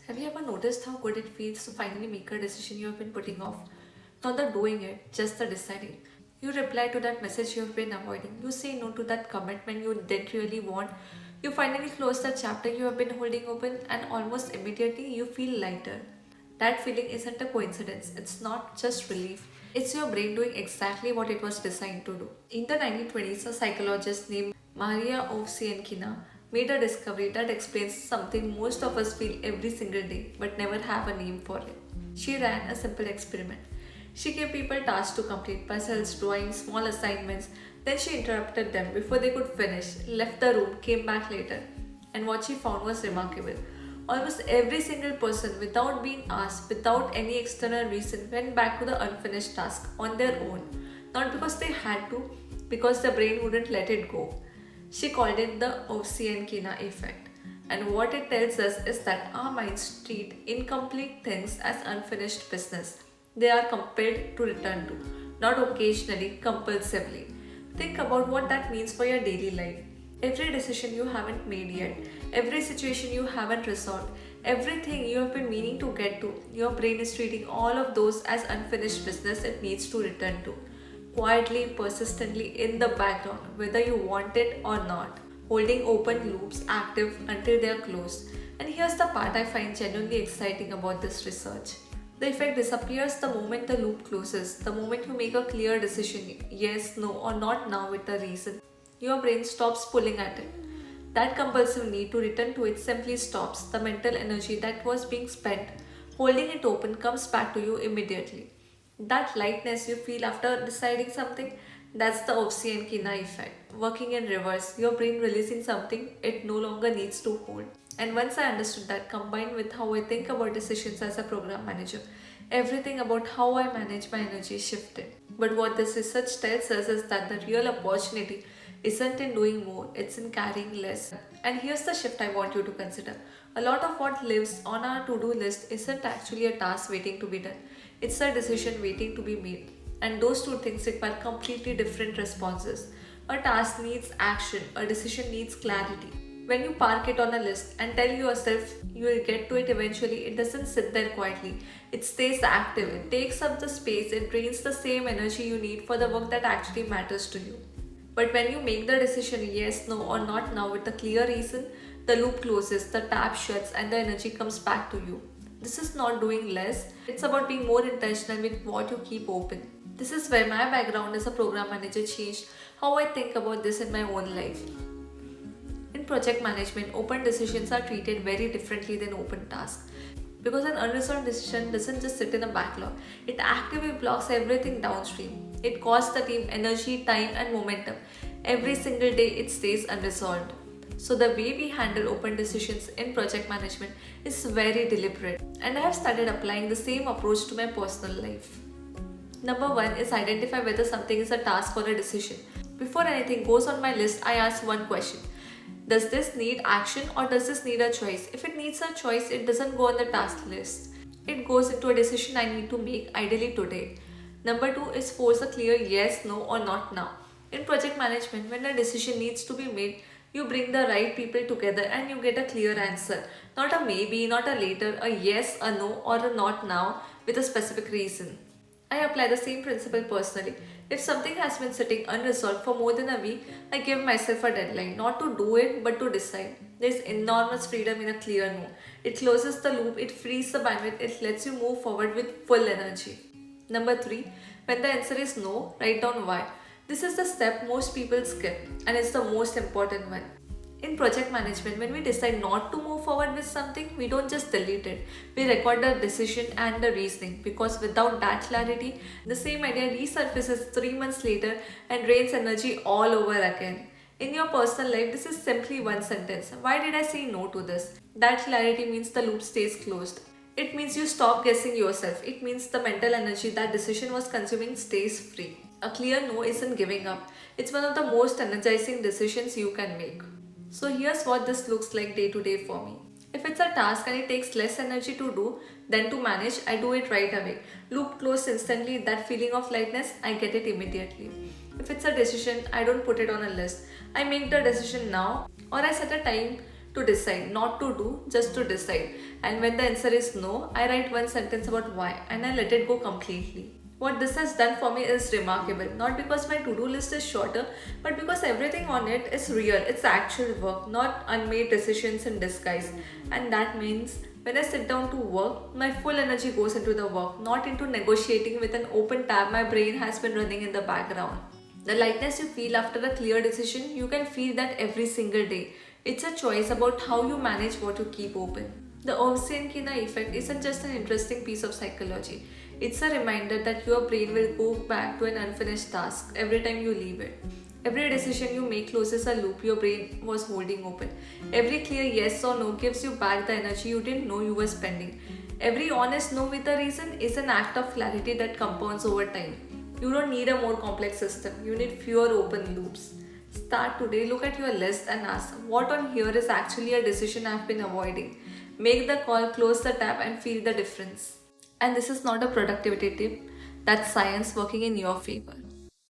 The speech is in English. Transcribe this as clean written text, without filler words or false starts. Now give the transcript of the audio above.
Have you ever noticed how good it feels to finally make a decision you have been putting off? Not the doing it, just the deciding. You reply to that message you have been avoiding. You say no to that commitment you didn't really want. You finally close that chapter you have been holding open, and almost immediately you feel lighter. That feeling isn't a coincidence, it's not just relief. It's your brain doing exactly what it was designed to do. In the 1920s, a psychologist named Maria Ovsienkina made a discovery that explains something most of us feel every single day but never have a name for it. She ran a simple experiment. She gave people tasks to complete, puzzles, drawings, small assignments. Then she interrupted them before they could finish, left the room, came back later. And what she found was remarkable. Almost every single person, without being asked, without any external reason, went back to the unfinished task on their own. Not because they had to, because the brain wouldn't let it go. She called it the Ovsienkina effect. And what it tells us is that our minds treat incomplete things as unfinished business they are compelled to return to, not occasionally, compulsively. Think about what that means for your daily life. Every decision you haven't made yet, every situation you haven't resolved, everything you have been meaning to get to, your brain is treating all of those as unfinished business it needs to return to. Quietly, persistently in the background, whether you want it or not, holding open loops active until they are closed. And here's the part I find genuinely exciting about this research. The effect disappears the moment the loop closes, the moment you make a clear decision yes, no, or not now with a reason. Your brain stops pulling at it. That compulsive need to return to it simply stops. The mental energy that was being spent holding it open comes back to you immediately. That lightness you feel after deciding something, that's the Ovsienkina effect. Working in reverse, your brain releasing something it no longer needs to hold. And once I understood that, combined with how I think about decisions as a program manager, everything about how I manage my energy shifted. But what this research tells us is that the real opportunity isn't in doing more, it's in carrying less. And here's the shift I want you to consider. A lot of what lives on our to do list isn't actually a task waiting to be done, it's a decision waiting to be made. And those two things require completely different responses. A task needs action, a decision needs clarity. When you park it on a list and tell yourself you will get to it eventually, it doesn't sit there quietly. It stays active, it takes up the space, it drains the same energy you need for the work that actually matters to you. But when you make the decision yes, no, or not now with a clear reason, the loop closes, the tap shuts, and the energy comes back to you. This is not doing less, it's about being more intentional with what you keep open. This is where my background as a program manager changed how I think about this in my own life. In project management, open decisions are treated very differently than open tasks. Because an unresolved decision doesn't just sit in a backlog, it actively blocks everything downstream. It costs the team energy, time, and momentum. Every single day it stays unresolved. So, the way we handle open decisions in project management is very deliberate, and I have started applying the same approach to my personal life. Number one is identify whether something is a task or a decision. Before anything goes on my list, I ask one question. Does this need action or does this need a choice? If it needs a choice, it doesn't go on the task list. It goes into a decision I need to make ideally today. Number two is force a clear yes, no, or not now. In project management, when a decision needs to be made, you bring the right people together and you get a clear answer. Not a maybe, not a later, a yes, a no, or a not now with a specific reason. I apply the same principle personally. If something has been sitting unresolved for more than a week, I give myself a deadline, not to do it but to decide. There's enormous freedom in a clear no. It closes the loop, it frees the bandwidth, it lets you move forward with full energy. Number three, when the answer is no, write down why. This is the step most people skip, and it's the most important one. In project management, when we decide not to move forward with something, we don't just delete it. We record the decision and the reasoning, because without that clarity, the same idea resurfaces 3 months later and drains energy all over again. In your personal life, this is simply one sentence. Why did I say no to this? That clarity means the loop stays closed. It means you stop guessing yourself. It means the mental energy that decision was consuming stays free. A clear no isn't giving up. It's one of the most energizing decisions you can make. So here's what this looks like day to day for me. If it's a task and it takes less energy to do than to manage, I do it right away. Loop closed instantly, that feeling of lightness, I get it immediately. If it's a decision, I don't put it on a list. I make the decision now, or I set a time to decide, not to do, just to decide. And when the answer is no, I write one sentence about why and I let it go completely. What this has done for me is remarkable, not because my to-do list is shorter, but because everything on it is real, it's actual work, not unmade decisions in disguise. And that means when I sit down to work, my full energy goes into the work, not into negotiating with an open tab my brain has been running in the background. The lightness you feel after a clear decision, you can feel that every single day. It's a choice about how you manage what you keep open. The Ovsiankina effect isn't just an interesting piece of psychology. It's a reminder that your brain will go back to an unfinished task every time you leave it. Every decision you make closes a loop your brain was holding open. Every clear yes or no gives you back the energy you didn't know you were spending. Every honest no with a reason is an act of clarity that compounds over time. You don't need a more complex system, you need fewer open loops. Start today, look at your list and ask what on here is actually a decision I've been avoiding. Make the call, close the tab, and feel the difference. And this is not a productivity tip, that's science working in your favor.